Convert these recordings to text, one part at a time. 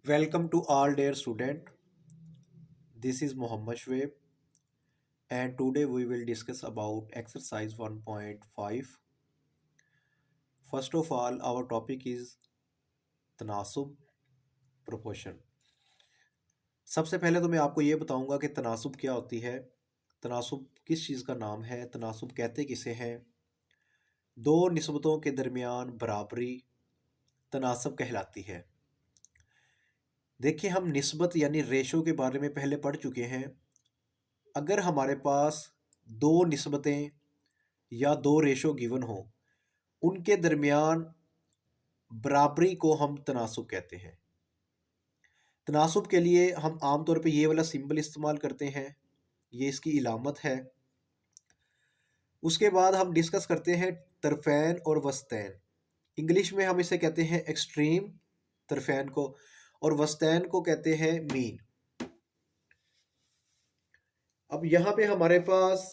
Welcome to all dear student. This is Muhammad Shweb and today we will discuss about exercise 1.5. First of all, our topic is तनासुब proportion. सबसे पहले तो मैं आपको ये बताऊंगा कि तनासुब क्या होती है, तनासुब किस चीज़ का नाम है, तनासुब कहते किसे हैं, दो निस्बतों के दरमियान बराबरी तनासब कहलाती है। देखिए, हम निस्बत यानी रेशो के बारे में पहले पढ़ चुके हैं। अगर हमारे पास दो निस्बतें या दो रेशो गिवन हो, उनके दरमियान बराबरी को हम तनासुब कहते हैं। तनासुब के लिए हम आमतौर पे ये वाला सिंबल इस्तेमाल करते हैं, ये इसकी इलामत है। उसके बाद हम डिस्कस करते हैं तरफैन और वस्तैन। इंग्लिश में हम इसे कहते हैं एक्सट्रीम तरफैन को, और वस्तैन को कहते हैं मीन। अब यहाँ पे हमारे पास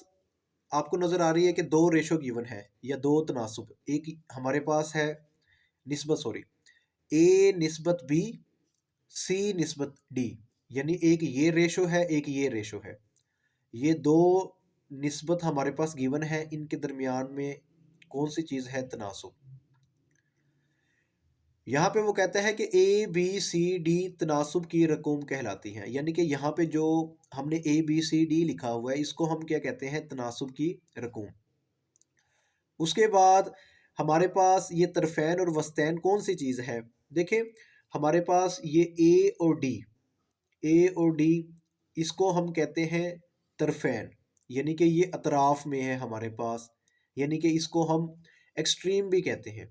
आपको नज़र आ रही है कि दो रेशो गिवन है या दो तनासुब। एक हमारे पास है ए निस्बत बी, सी निस्बत डी, यानी एक ये रेशो है, एक ये रेशो है। ये दो निस्बत हमारे पास गिवन है, इनके दरमियान में कौन सी चीज़ है तनासुब। यहाँ पे वो कहता है कि ए बी सी डी तनासुब की रकूम कहलाती हैं, यानी कि यहाँ पे जो हमने ए बी सी डी लिखा हुआ है, इसको हम क्या कहते हैं, तनासुब की रकूम। उसके बाद हमारे पास ये तरफैन और वस्तैन कौन सी चीज़ है। देखें, हमारे पास ये ए और डी इसको हम कहते हैं तरफैन, यानी कि ये अतराफ में है हमारे पास, यानी कि इसको हम एक्सट्रीम भी कहते हैं।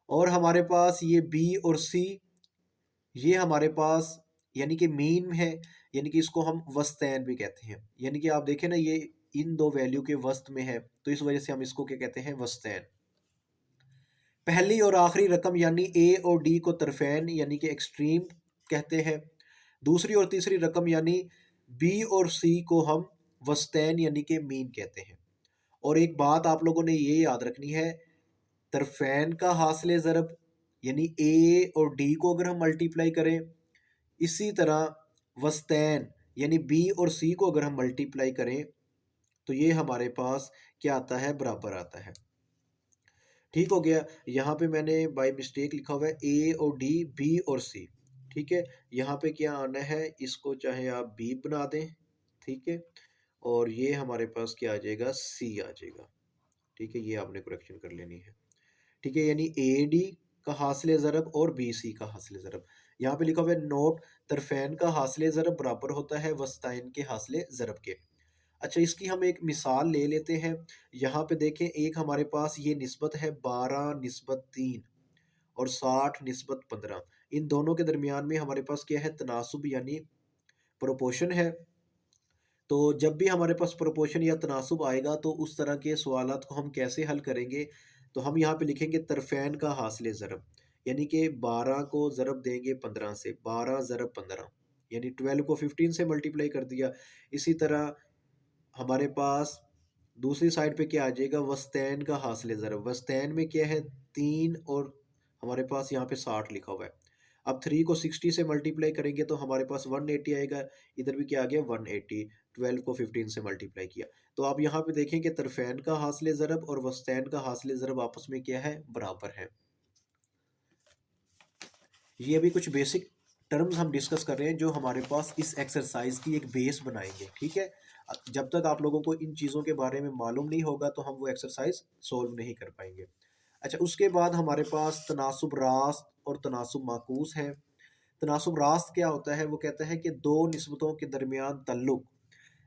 और हमारे पास ये बी और सी, ये हमारे पास यानी कि मीन में है, यानी कि इसको हम वस्तैन भी कहते हैं। यानी कि आप देखें ना, ये इन दो वैल्यू के वस्त में है, तो इस वजह से हम इसको क्या कहते हैं, वस्तैन। पहली और आखिरी रकम यानी ए और डी को तरफैन यानी कि एक्सट्रीम कहते हैं। दूसरी और तीसरी रकम यानी बी और सी को हम वस्तैन यानी कि मीन कहते हैं। और एक बात आप लोगों ने ये याद रखनी है, तरफैन का हासिल ज़रब यानी ए और डी को अगर हम मल्टीप्लाई करें, इसी तरह वस्तैन यानी बी और सी को अगर हम मल्टीप्लाई करें, तो ये हमारे पास क्या आता है, बराबर आता है। ठीक हो गया। यहाँ पे मैंने बाय मिस्टेक लिखा हुआ है ए और डी, बी और सी। ठीक है, यहाँ पे क्या आना है, इसको चाहे आप बी बना दें, ठीक है, और ये हमारे पास क्या आ जाएगा, सी आ जाएगा। ठीक है, ये आपने करेक्शन कर लेनी है। ठीक है, यानी ए डी का हासिल ज़रब और बी सी का हासिल ज़रब। यहाँ पे लिखा हुआ है नोट, तरफैन का हासिल ज़रब बराबर होता है वस्ताइन के हासिल ज़रब के। अच्छा, इसकी हम एक मिसाल ले लेते हैं। यहाँ पे देखें, एक हमारे पास ये निस्बत है 12 निस्बत 3 और 60 निस्बत 15। इन दोनों के दरमियान में हमारे पास क्या है, तनासुब यानी प्रोपोर्शन है। तो जब भी हमारे पास प्रोपोर्शन या तनासुब आएगा, तो उस तरह के सवालात को हम कैसे हल करेंगे, तो हम यहाँ पे लिखेंगे तरफैन का हासिल ज़रब, यानी कि 12 को ज़रब देंगे 15 से, 12 ज़रब 15 यानी 12 को 15 से मल्टीप्लाई कर दिया। इसी तरह हमारे पास दूसरी साइड पे क्या आ जाएगा, वस्तैन का हासिल ज़रब। वस्तैन में क्या है, 3 और हमारे पास यहाँ पे 60 लिखा हुआ है। अब 3 को 60 से मल्टीप्लाई करेंगे तो हमारे पास 180 आएगा। इधर भी क्या आ गया, 180। 12 को 15 से मल्टीप्लाई किया, तो आप यहाँ पे देखें कि तरफैन का हासिल ज़रब और वस्तैन का हासिल ज़रब आपस में क्या है, बराबर है। ये अभी कुछ बेसिक टर्म्स हम डिस्कस कर रहे हैं जो हमारे पास इस एक्सरसाइज की एक बेस बनाएंगे। ठीक है, जब तक आप लोगों को इन चीज़ों के बारे में मालूम नहीं होगा, तो हम वो एक्सरसाइज सोल्व नहीं कर पाएंगे। अच्छा, उसके बाद हमारे पास तनासुब रास्त और तनासुब माकूस है। तनासुब रास्त क्या होता है, वो कहता है कि दो निस्बतों के दरमियान तल्लुक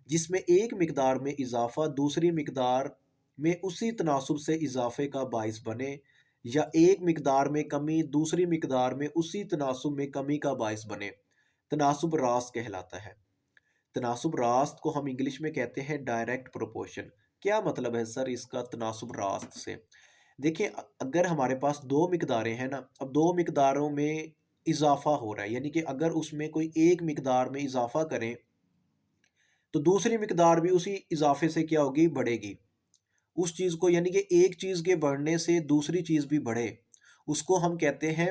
जिसमें एक मिकदार में इजाफा दूसरी मिकदार में उसी तनासुब से इजाफे का बाइस बने, या एक मिकदार में कमी दूसरी मिकदार में उसी तनासुब में कमी का बाइस बने, तनासुब रास्त कहलाता है। तनासुब रास्त को हम इंग्लिश में कहते हैं डायरेक्ट प्रोपोर्शन। क्या मतलब है सर इसका तनासुब रास्त से। देखिए, अगर हमारे पास दो मिकदारें हैं ना, अब दो मिकदारों में इजाफा हो रहा है, यानी कि अगर उसमें कोई एक मिकदार में इजाफा करें, तो दूसरी मिकदार भी उसी इजाफे से क्या होगी, बढ़ेगी। उस चीज़ को, यानी कि एक चीज़ के बढ़ने से दूसरी चीज़ भी बढ़े, उसको हम कहते हैं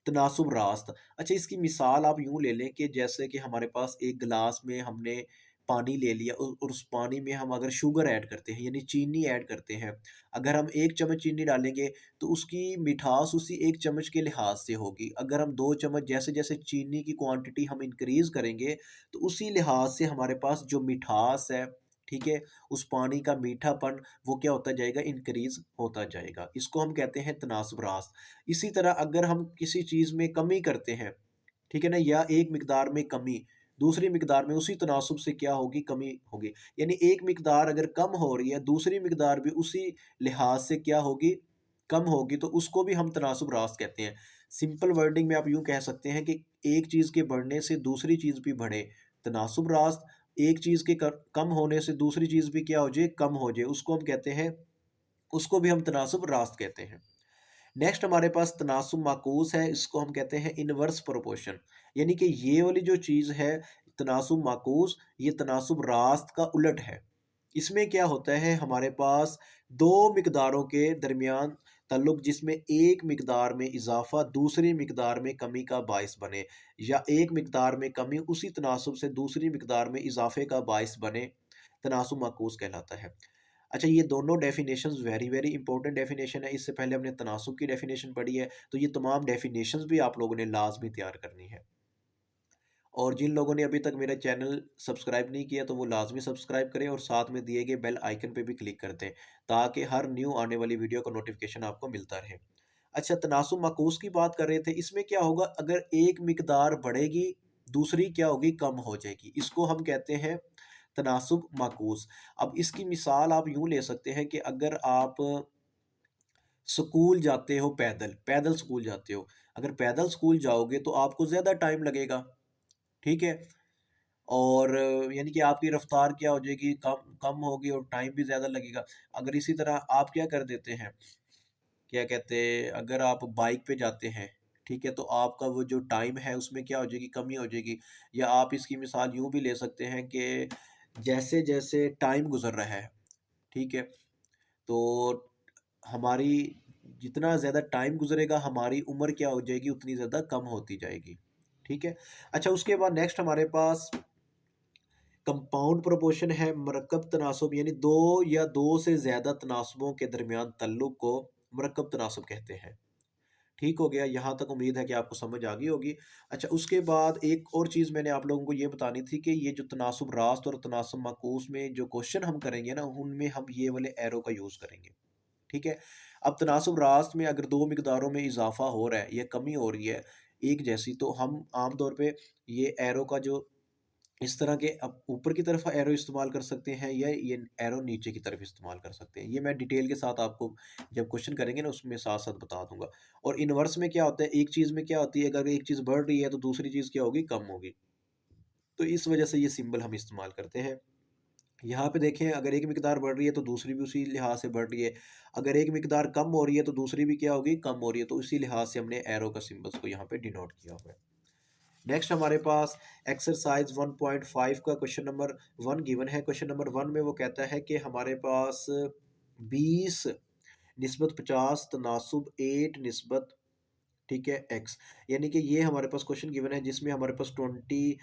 तनासुब रास्त। अच्छा, इसकी मिसाल आप यूँ ले लें कि जैसे कि हमारे पास एक गिलास में हमने पानी ले लिया और उस पानी में हम अगर शुगर ऐड करते हैं यानी चीनी ऐड करते हैं। अगर हम 1 चम्मच चीनी डालेंगे तो उसकी मिठास उसी 1 चम्मच के लिहाज से होगी। अगर हम 2 चम्मच जैसे-जैसे चीनी की क्वांटिटी हम इंक्रीज़ करेंगे तो उसी लिहाज से हमारे पास जो मिठास है, ठीक है? उस पानी का मीठापन वो क्या होता जाएगा, इंक्रीज़ होता जाएगा। इसको हम कहते हैं तनासुब रास्त। इसी तरह अगर हम किसी चीज़ में कमी करते हैं, ठीक है ना? या एक मिकदार में कमी, दूसरी मिकदार में उसी तनासुब से क्या होगी, कमी होगी। यानी एक मिकदार अगर कम हो रही है, दूसरी मिकदार भी उसी लिहाज से क्या होगी, कम होगी, तो उसको भी हम तनासुब रास्त कहते हैं। सिंपल वर्डिंग में आप यूँ कह सकते हैं कि एक चीज़ के बढ़ने से दूसरी चीज़ भी बढ़े, तनासुब रास्त। एक चीज़ के कम होने से दूसरी चीज़ भी क्या हो जाए, कम हो जाए, उसको हम कहते हैं, उसको भी हम तनासुब रास्त कहते हैं। नेक्स्ट हमारे पास तनासुब माकूस है, इसको हम कहते हैं इनवर्स प्रोपोर्शन। यानी कि ये वाली जो चीज़ है तनासुब माकूस, ये तनासुब रास्त का उलट है। इसमें क्या होता है, हमारे पास दो मिकदारों के दरमियान ताल्लुक जिसमें एक मिकदार में इजाफा दूसरी मिकदार में कमी का बायस बने, या एक मिकदार में कमी उसी तनासुब से दूसरी मिकदार में इजाफे का बायस बने, तनासुब माकूस कहलाता है। अच्छा, ये दोनों definitions very very important definition है। इससे पहले हमने तनासुब की डेफिनेशन पढ़ी है, तो ये तमाम डेफिनेशंस भी आप लोगों ने लाजमी तैयार करनी है। और जिन लोगों ने अभी तक मेरा चैनल सब्सक्राइब नहीं किया तो वो लाजमी सब्सक्राइब करें और साथ में दिए गए बेल आइकन पे भी क्लिक कर दें, ताकि हर न्यू आने वाली वीडियो का नोटिफिकेशन आपको मिलता रहे। अच्छा, तनासुब माकूस की बात कर रहे थे, इसमें क्या होगा, अगर एक मिकदार बढ़ेगी दूसरी क्या होगी, कम हो जाएगी, इसको हम कहते हैं तनासुब माकूस। अब इसकी मिसाल आप यूँ ले सकते हैं कि अगर आप स्कूल जाते हो पैदल, पैदल स्कूल जाते हो, अगर पैदल स्कूल जाओगे तो आपको ज़्यादा टाइम लगेगा, ठीक है? और यानी कि आपकी रफ़्तार क्या हो जाएगी, कम कम होगी और टाइम भी ज़्यादा लगेगा। अगर इसी तरह आप क्या कर देते हैं, क्या कहते हैं, अगर आप बाइक पे जाते हैं, ठीक है? तो आपका वो जो टाइम है उसमें क्या हो जाएगी, कमी हो जाएगी। या आप इसकी मिसाल यूँ भी ले सकते हैं कि जैसे-जैसे टाइम गुज़र रहा है, ठीक है? तो हमारी जितना ज़्यादा टाइम गुज़रेगा हमारी उम्र क्या हो जाएगी, उतनी ज़्यादा कम होती जाएगी, ठीक है? अच्छा, उसके बाद नेक्स्ट हमारे पास कंपाउंड प्रोपोर्शन है, मरकब तनासुब, यानी 2 या 2 से ज़्यादा तनासुबों के दरमियान तल्लुक को मरकब तनासुब कहते हैं। ठीक हो गया, यहाँ तक उम्मीद है कि आपको समझ आ गई होगी। अच्छा, उसके बाद एक और चीज़ मैंने आप लोगों को ये बतानी थी कि ये जो तनासुब रास्त और तनासुब माकूस में जो क्वेश्चन हम करेंगे ना, उनमें हम ये वाले एरो का यूज़ करेंगे, ठीक है? अब तनासुब रास्त में अगर 2 मिकदारों में इज़ाफ़ा हो रहा है या कमी हो रही है एक जैसी, तो हम आम तौर पे ये एरो का जो इस तरह के अब ऊपर की तरफ एरो इस्तेमाल कर सकते हैं, या ये एरो नीचे की तरफ इस्तेमाल कर सकते हैं। ये मैं डिटेल के साथ आपको जब क्वेश्चन करेंगे ना उसमें साथ-साथ बता दूँगा। और इनवर्स में क्या होता है, एक चीज़ में क्या होती है, अगर एक चीज़ बढ़ रही है तो दूसरी चीज़ क्या होगी, कम होगी। तो इस वजह से ये सिंबल हम इस्तेमाल करते हैं। यहाँ पे देखें, अगर एक मिकदार बढ़ रही है तो दूसरी भी उसी लिहाज से बढ़ रही है। अगर एक मिकदार कम हो रही है तो दूसरी भी क्या होगी, कम हो रही है। तो इसी लिहाज से हमने एरो का सिंबल्स को यहाँ पे डिनोट किया हुआ है। नेक्स्ट हमारे पास एक्सरसाइज 1.5 का क्वेश्चन नंबर 1 गिवन है। क्वेश्चन नंबर 1 में वो कहता है कि हमारे पास 20 निस्बत 50 तनासुब 8 निस्बत, ठीक है, एक्स। यानी कि ये हमारे पास क्वेश्चन गिवन है जिसमें हमारे पास 20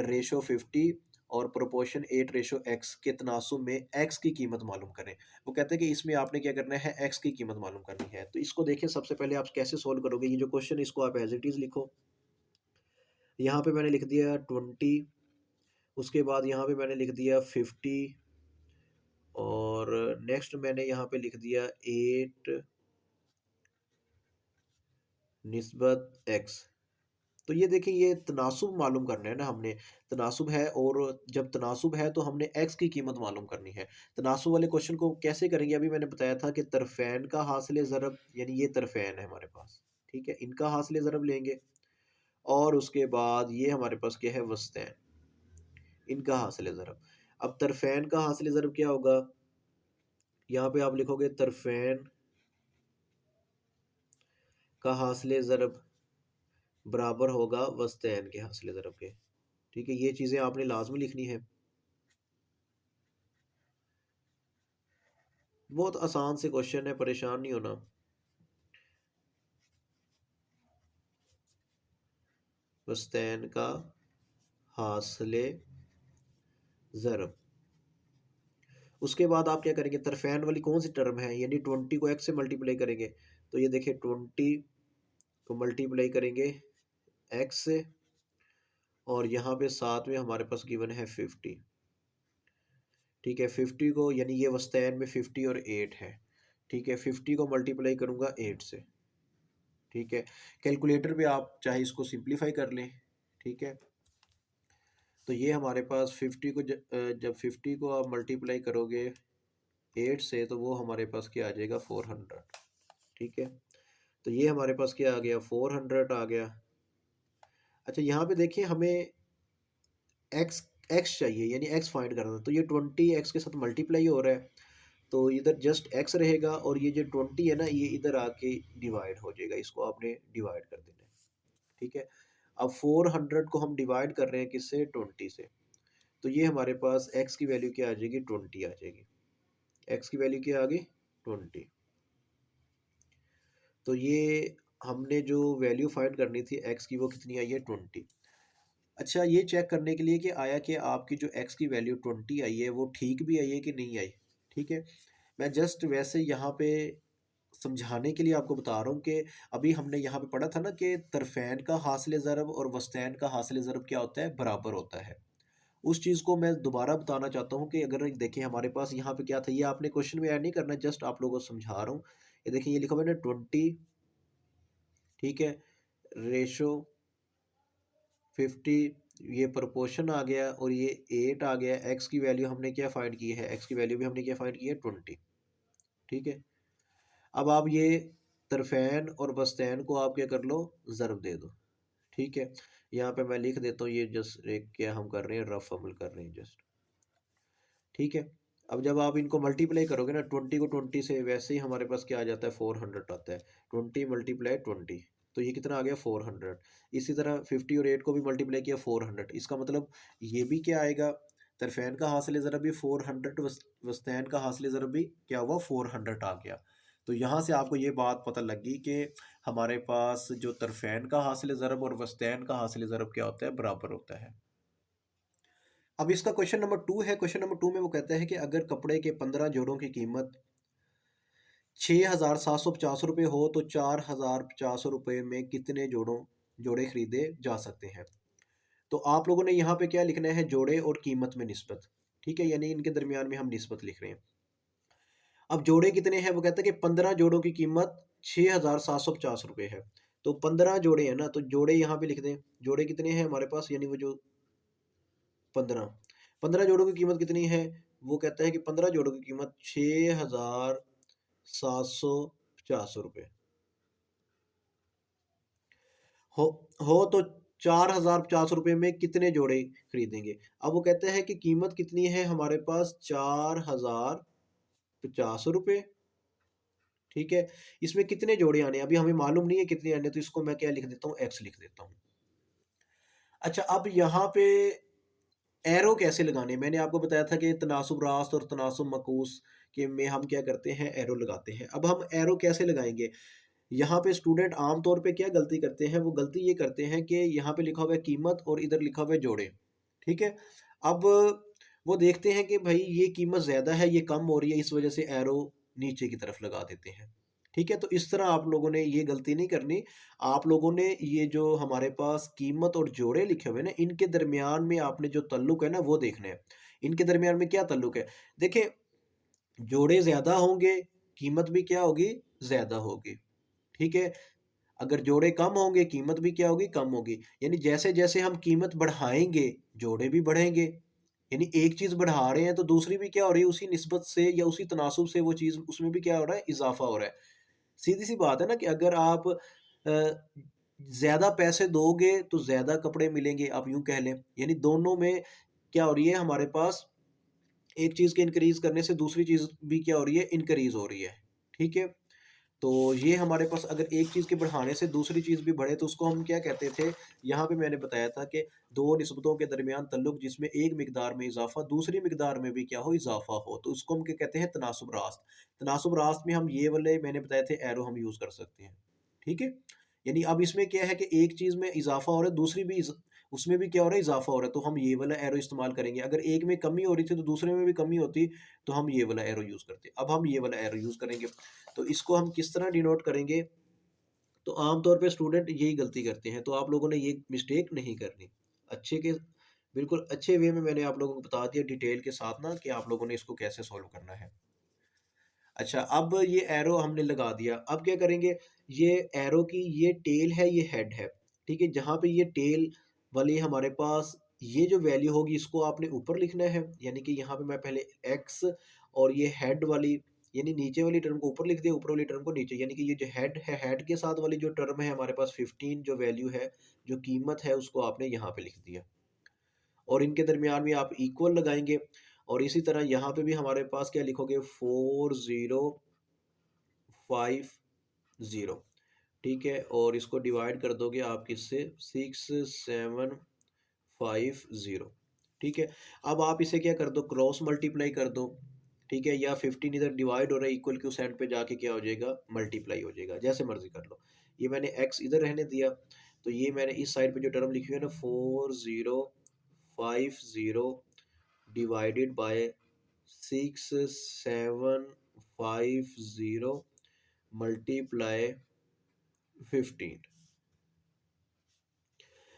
रेशो 50 और प्रोपोर्शन 8 रेशो एक्स के तनासुब में एक्स की कीमत मालूम करें। वो कहते हैं कि इसमें आपने क्या करना है, एक्स की कीमत मालूम करनी है। तो इसको देखें, सबसे पहले आप कैसे सोल्व करोगे, ये जो क्वेश्चन इसको आप एज इट इज़ लिखो। यहाँ पे मैंने लिख दिया 20, उसके बाद यहाँ पे मैंने लिख दिया 50, और नेक्स्ट मैंने यहाँ पे लिख दिया 8 निस्बत एक्स। तो ये देखिए, ये तनासुब मालूम करना है ना हमने, तनासुब है, और जब तनासुब है तो हमने एक्स की कीमत मालूम करनी है। तनासुब वाले क्वेश्चन को कैसे करेंगे, अभी मैंने बताया था कि तरफ़ैन का हासिल ज़रब, यानी ये तरफ़ैन है हमारे पास, ठीक है, इनका हासिल ज़रब लेंगे, और उसके बाद ये हमारे पास क्या है, वस्तैन, इनका हासिल ज़रब। अब तरफ़ैन का हासिल ज़रब क्या होगा, यहाँ पे आप लिखोगे तरफ़ैन का हासिल ज़रब बराबर होगा वस्तैन के हासिल ज़रब के, ठीक है, ये चीज़ें आपने लाजमी लिखनी है। बहुत आसान से क्वेश्चन है, परेशान नहीं होना। वस्तैन का हासिले ज़रब। उसके बाद आप क्या करेंगे, तरफैन वाली कौन सी टर्म है, यानी 20 को x से मल्टीप्लाई करेंगे। तो ये देखिए 20 को मल्टीप्लाई करेंगे x से, और यहाँ पे साथ में हमारे पास गिवन है 50। ठीक है, 50 को, यानी ये वस्तैन में 50 और 8 है। ठीक है, 50 को मल्टीप्लाई करूँगा 8 से। ठीक है, कैलकुलेटर पे आप चाहे इसको सिंप्लीफाई कर लें। ठीक है, तो ये हमारे पास 50 को जब 50 को आप मल्टीप्लाई करोगे 8 से, तो वो हमारे पास क्या आ जाएगा, 400। ठीक है, तो ये हमारे पास क्या आ गया, 400 आ गया। अच्छा, यहाँ पे देखिए हमें एक्स एक्स चाहिए, यानी एक्स फाइंड करना है। तो ये 20 एक्स के साथ मल्टीप्लाई हो रहा है, तो इधर जस्ट एक्स रहेगा, और ये जो 20 है ना, ये इधर आके डिवाइड हो जाएगा, इसको आपने डिवाइड कर देना है। ठीक है, अब 400 को हम डिवाइड कर रहे हैं किससे, 20 से। तो ये हमारे पास एक्स की वैल्यू क्या आ जाएगी, 20 आ जाएगी। एक्स की वैल्यू क्या आ गई, 20। तो ये हमने जो वैल्यू फाइंड करनी थी एक्स की, वो कितनी आई है, 20। अच्छा, ये चेक करने के लिए कि आया कि आपकी जो एक्स की वैल्यू 20 आई है वो ठीक भी आई है कि नहीं आई। ठीक है, मैं जस्ट वैसे यहाँ पे समझाने के लिए आपको बता रहा हूँ कि अभी हमने यहाँ पे पढ़ा था ना कि तरफैन का हासिल ज़रब और वस्तैन का हासिल ज़रब क्या होता है, बराबर होता है। उस चीज़ को मैं दोबारा बताना चाहता हूँ कि अगर देखिए हमारे पास यहाँ पे क्या था, ये आपने क्वेश्चन में ऐड नहीं करना, जस्ट आप लोगों को समझा रहा हूँ। ये देखिए, ये लिखा हुआ है ना 20, ठीक है, रेशो 50, ये प्रोपोर्शन आ गया, और ये 8 आ गया। एक्स की वैल्यू हमने क्या फाइंड की है, एक्स की वैल्यू भी हमने क्या फाइंड की है, 20। ठीक है, अब आप ये तरफैन और बस्तैन को आप क्या कर लो, ज़रब दे दो। ठीक है, यहाँ पे मैं लिख देता हूँ, ये जस्ट एक क्या हम कर रहे हैं, रफ अमल कर रहे हैं जस्ट। ठीक है, अब जब आप इनको मल्टीप्लाई करोगे ना 20 को 20 से, वैसे ही हमारे पास क्या आ जाता है, 400 आता है। 20 मल्टीप्लाई 20, तो ये कितना आ गया, 400। इसी तरह 50 और 8 को भी मल्टीप्लाई किया 400। इसका मतलब ये भी क्या आएगा, तरफैन का हासिल ज़रब भी 400, वस्तैन का हासिल ज़रब भी क्या हुआ, 400 आ गया। तो यहाँ से आपको ये बात पता लगी कि हमारे पास जो तरफैन का हासिल ज़रब और वस्तैन का हासिल ज़रब क्या होता है, बराबर होता है। अब इसका क्वेश्चन नंबर 2 है। क्वेश्चन नंबर 2 में वो कहता है कि अगर कपड़े के 15 जोड़ों की कीमत 6,750 रुपये हो तो 4,050 रुपये में कितने जोड़े खरीदे जा सकते हैं। तो आप लोगों ने यहाँ पे क्या लिखना है, जोड़े और कीमत में निस्बत। ठीक है, यानी इनके दरमियान में हम निस्बत लिख रहे हैं। अब जोड़े कितने हैं, वो कहता है कि 15 जोड़ों की कीमत 6,750 रुपये है। तो 15 जोड़े हैं ना, तो जोड़े यहाँ पे लिख दें। जोड़े कितने हैं हमारे पास, यानी वो जो 15 जोड़ों की कीमत कितनी है, वो कहता है कि 15 जोड़ों की कीमत 6,750 रुपये हो हो तो 4,050 रुपये में कितने जोड़े खरीदेंगे। अब वो कहते हैं कि कीमत कितनी है हमारे पास, 4,050 रुपये। ठीक है, इसमें कितने जोड़े आने हैं, अभी हमें मालूम नहीं है कितने आने, तो इसको मैं क्या लिख देता हूँ, एक्स लिख देता हूँ। अच्छा, अब यहाँ पे एरो कैसे लगाने, मैंने आपको बताया था कि तनासुब रास्त और तनासुब मकूस के में हम क्या करते हैं, एरो लगाते हैं। अब हम एरो कैसे लगाएंगे, यहाँ पे स्टूडेंट आम तौर पे क्या गलती करते हैं, वो गलती ये करते हैं कि यहाँ पे लिखा हुआ है कीमत और इधर लिखा हुआ है जोड़े। ठीक है, अब वो देखते हैं कि भाई ये कीमत ज़्यादा है, ये कम हो रही है, इस वजह से एरो नीचे की तरफ लगा देते हैं। ठीक है, तो इस तरह आप लोगों ने ये गलती नहीं करनी। आप लोगों ने ये जो हमारे पास कीमत और जोड़े लिखे हुए हैं ना, इनके दरमियान में आपने जो तल्लुक है ना, वो देखना है। इनके दरमियान में क्या तल्लुक है, देखिए, जोड़े ज़्यादा होंगे, कीमत भी क्या होगी, ज़्यादा होगी। ठीक है, अगर जोड़े कम होंगे, कीमत भी क्या होगी, कम होगी। यानी जैसे जैसे हम कीमत बढ़ाएंगे, जोड़े भी बढ़ेंगे। यानी एक चीज़ बढ़ा रहे हैं तो दूसरी भी क्या हो रही है, उसी निस्बत से या उसी तनासुब से वो चीज़ उसमें भी क्या हो रहा है, इजाफा हो रहा है। सीधी सी बात है ना कि अगर आप ज़्यादा पैसे दोगे तो ज़्यादा कपड़े मिलेंगे, आप यूं कह लें। यानी दोनों में क्या हो रही है, हमारे पास एक चीज़ के इंक्रीज करने से दूसरी चीज़ भी क्या हो रही है, इंक्रीज हो रही है। ठीक है, तो ये हमारे पास अगर एक चीज़ के बढ़ाने से दूसरी चीज़ भी बढ़े, तो उसको हम क्या कहते थे, यहाँ पे मैंने बताया था कि दो निस्बतों के दरमियान तल्लुक जिसमें एक मिकदार में इजाफा दूसरी मिकदार में भी क्या हो, इजाफा हो, तो उसको हम क्या कहते हैं, तनासुब रास्त। तनासुब रास्त में हम ये वाले मैंने बताए थे एरो हम यूज़ कर सकते हैं। ठीक है, यानी अब इसमें क्या है कि एक चीज़ में इजाफा हो रहा है, दूसरी भी उसमें भी क्या हो रहा है, इजाफा हो रहा है, तो हम ये वाला एरो इस्तेमाल करेंगे। अगर एक में कमी हो रही थी तो दूसरे में भी कमी होती, तो हम ये वाला एरो यूज़ करते। अब हम ये वाला एरो यूज़ करेंगे। तो इसको हम किस तरह डिनोट करेंगे? तो आमतौर पे स्टूडेंट यही गलती करते हैं, तो आप लोगों ने ये मिस्टेक नहीं करनी। अच्छे के बिल्कुल अच्छे वे में मैंने आप लोगों को बता दिया डिटेल के साथ ना, कि आप लोगों ने इसको कैसे सॉल्व करना है। अच्छा, अब ये एरो हमने लगा दिया, अब क्या करेंगे? ये एरो की ये टेल है, ये हेड है, ठीक है? जहाँ पे ये टेल वाली हमारे पास ये जो वैल्यू होगी, इसको आपने ऊपर लिखना है, यानी कि यहाँ पे मैं पहले एक्स, और ये हेड वाली यानी नीचे वाली टर्म को ऊपर लिख दिया, ऊपर वाली टर्म को नीचे, यानी कि ये जो हेड है, हेड के साथ वाली जो टर्म है हमारे पास 15 जो वैल्यू है, जो कीमत है, उसको आपने यहाँ पे लिख दिया। और इनके दरमियान में आप इक्वल लगाएंगे, और इसी तरह यहाँ पे भी हमारे पास क्या लिखोगे? 4050, ठीक है? और इसको डिवाइड कर दोगे आप किससे? 6750, ठीक है? अब आप इसे क्या कर दो? क्रॉस मल्टीप्लाई कर दो, ठीक है? या 15 इधर डिवाइड हो रहा है, इक्वल के उस एंड पे जाके क्या हो जाएगा? मल्टीप्लाई हो जाएगा, जैसे मर्जी कर लो। ये मैंने एक्स इधर रहने दिया, तो ये मैंने इस साइड पे जो टर्म लिखी हुई है ना, 4050 डिवाइडेड बाय 6750 मल्टीप्लाई 15।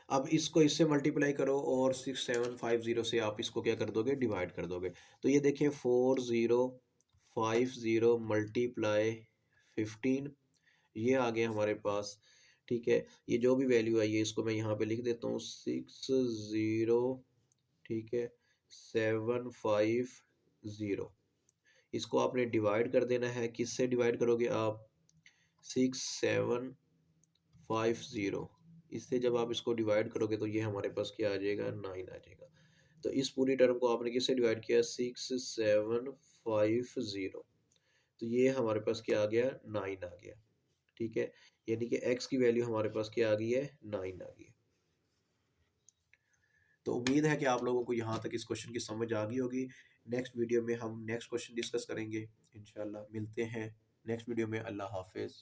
अब इसको इससे मल्टीप्लाई करो, और 6750 से आप इसको क्या कर दोगे? डिवाइड कर दोगे। तो ये देखिए 4050 मल्टीप्लाई 15, ये आ गया हमारे पास, ठीक है? ये जो भी वैल्यू आई है, इसको मैं यहाँ पे लिख देता हूँ, 60, ठीक है, 750। इसको आपने डिवाइड कर देना है, किससे डिवाइड करोगे आप? 6750, इससे जब आप इसको डिवाइड करोगे तो ये हमारे पास क्या आ जाएगा? 9 आ जाएगा। तो इस पूरी टर्म को आपने किससे डिवाइड किया? 6750, तो ये हमारे पास क्या आ गया? 9 आ गया, ठीक है? यानी कि एक्स की वैल्यू हमारे पास क्या आ गई है? 9 आ गई है। तो उम्मीद है कि आप लोगों को यहाँ तक इस क्वेश्चन की समझ आ गई होगी। नेक्स्ट वीडियो में हम नेक्स्ट क्वेश्चन डिस्कस करेंगे। इंशाल्लाह मिलते हैं नेक्स्ट वीडियो में। अल्लाह हाफिज़।